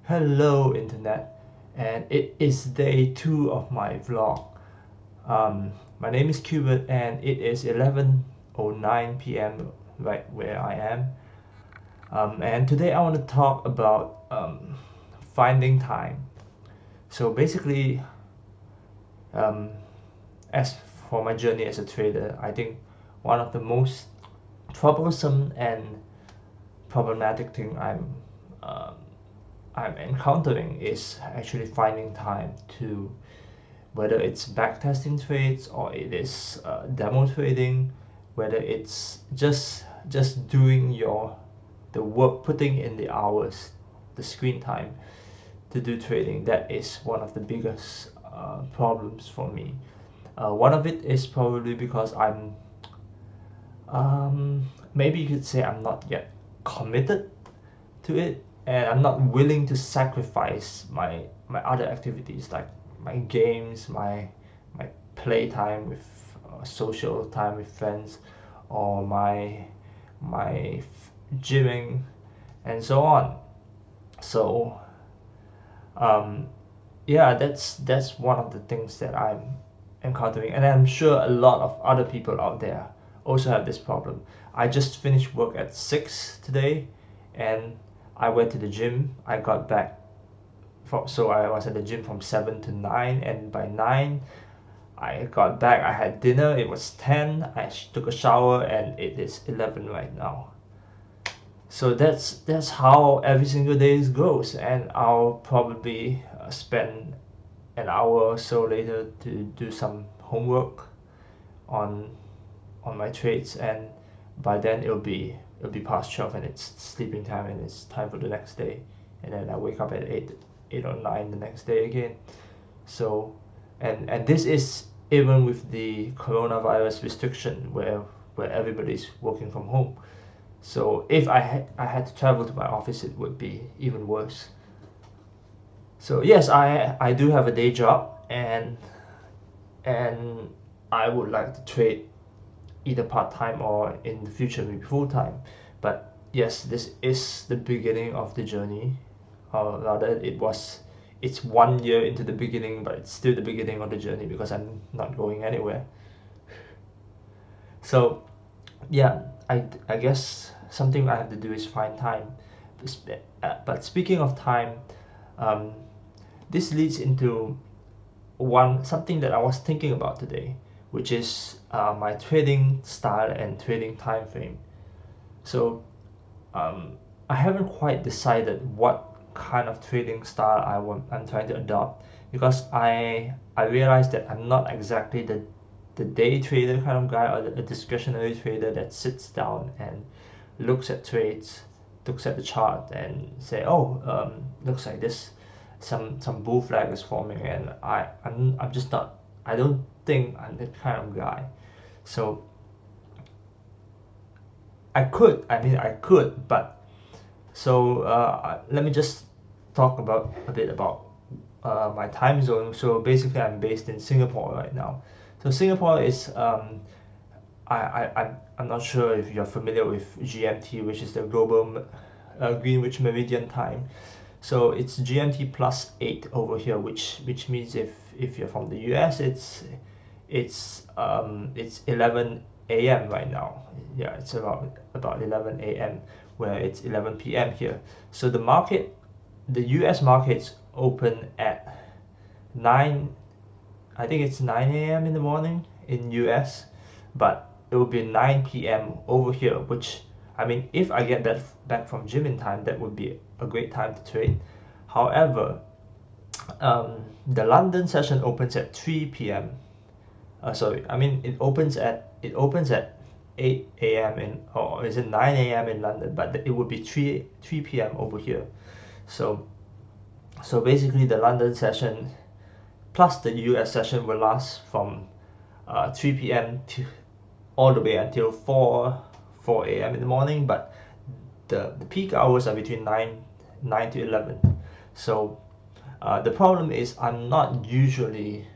Hello Internet, and it is day 2 of my vlog. My name is Cubert and it is 11:09 p.m. right where I am. And today I want to talk about finding time. So basically, um, as for my journey as a trader, I think one of the most troublesome and problematic thing um, I'm encountering is actually finding time to, whether it's backtesting trades or it is demo trading, whether it's just doing the work, putting in the hours, the screen time to do trading. That is one of the biggest problems for me. One of it is probably because maybe you could say I'm not yet committed to it, and I'm not willing to sacrifice my other activities like my games, my playtime with social time with friends, or my gymming, and so on. So um, yeah, that's one of the things that I'm encountering, and I'm sure a lot of other people out there also have this problem. I just finished work at 6 today, and I went to the gym. I got back so I was at the gym from 7 to 9, and by 9 I got back. I had dinner. It was 10. I took a shower, and it is 11 right now. So that's how every single day goes, and I'll probably spend an hour or so later to do some homework on my trades, and by then it'll be past 12 and it's sleeping time and it's time for the next day, and then I wake up at 8 or 9 the next day again. So and this is even with the coronavirus restriction where everybody's working from home. So if I had to travel to my office, it would be even worse. So yes, I do have a day job, and I would like to trade either part-time or in the future maybe full-time. But yes, this is the beginning of the journey, or rather it's 1 year into the beginning, but it's still the beginning of the journey because I'm not going anywhere. So yeah, I guess something I have to do is find time. But speaking of time, um, this leads into something that I was thinking about today, which is my trading style and trading time frame. So um, I haven't quite decided what kind of trading style I'm trying to adopt, because I realized that I'm not exactly the day trader kind of guy, or a discretionary trader that sits down and looks at trades, looks at the chart and say, oh, looks like this, some bull flag is forming, and I'm just not. I don't think I'm that kind of guy. So I could, but so let me just talk about a bit about my time zone. So basically, I'm based in Singapore right now. So Singapore is I'm not sure if you're familiar with GMT, which is the global Greenwich Meridian Time. So it's GMT plus 8 over here, which means if you're from the US, it's 11 a.m. right now. Yeah, it's about 11 a.m. where it's 11 p.m. here. So the US markets open at 9. I think it's 9 a.m. in the morning in US, but it will be 9 p.m. over here, which, I mean, if I get back from gym in time, that would be a great time to trade. However, the London session opens at 3 p.m. Sorry, I mean it opens at 8 a.m. in, or is it 9 a.m. in London? But it would be 3 p.m. over here. So basically the London session plus the US session will last from 3 p.m. to all the way until 4 a.m. in the morning, but the peak hours are between 9 to 11. So the problem is I'm not usually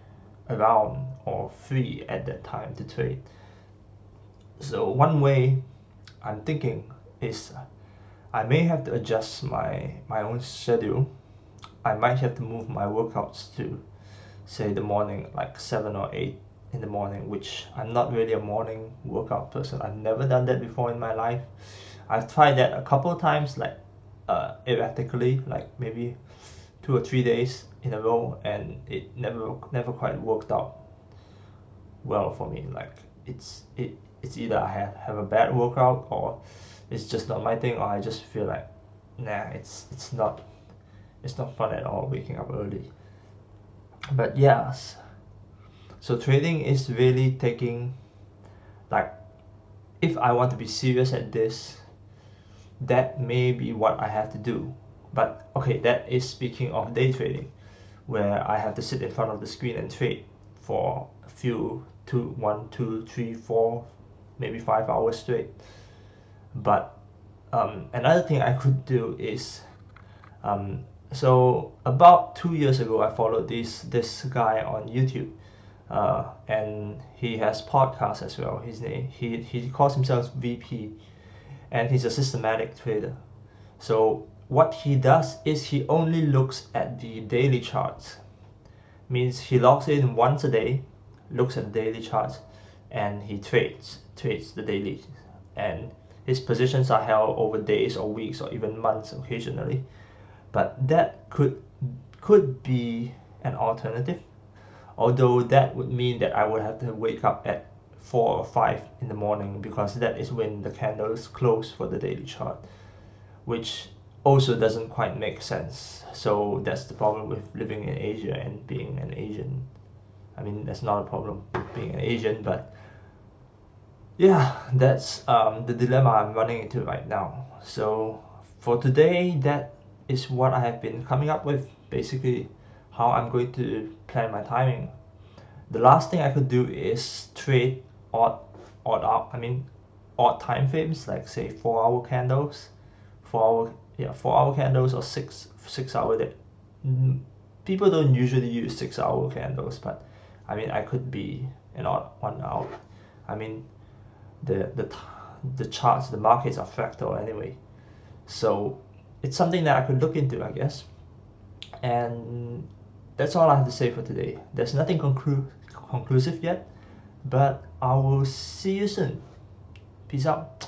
around or free at that time to trade. So one way I'm thinking is I may have to adjust my own schedule I might have to move my workouts to, say, the morning, like 7 or 8 in the morning, which I'm not really a morning workout person. I've never done that before in my life. I've tried that a couple of times, like erratically, like maybe 2 or 3 days in a row, and it never quite worked out well for me. Like it's either I have a bad workout, or it's just not my thing, or I just feel like nah, it's not fun at all waking up early. But yes, so trading is really taking, like, if I want to be serious at this, that may be what I have to do. But okay, that is speaking of day trading, where I have to sit in front of the screen and trade for a few, 1, 2, 3, 4, maybe 5 hours straight. But another thing I could do is, so about 2 years ago, I followed this guy on YouTube, and he has podcasts as well. His name, he calls himself VP, and he's a systematic trader. So what he does is he only looks at the daily charts. Means he logs in once a day, looks at the daily charts, and he trades the daily. And his positions are held over days or weeks or even months occasionally. But that could be an alternative, although that would mean that I would have to wake up at 4 or 5 in the morning, because that is when the candles close for the daily chart, which also doesn't quite make sense. So that's the problem with living in Asia and being an Asian. I mean, that's not a problem with being an Asian, but yeah, that's the dilemma I'm running into right now. So for today, that is what I have been coming up with, basically how I'm going to plan my timing. The last thing I could do is trade odd odd out I mean odd time frames, like say 4 hour candles, 4 hour candles, or six hour that people don't usually use 6 hour candles, but I mean I could be an odd one out. I mean the charts, the markets are fractal anyway, so it's something that I could look into, I guess. And that's all I have to say for today. There's nothing conclusive yet, but I will see you soon. Peace out.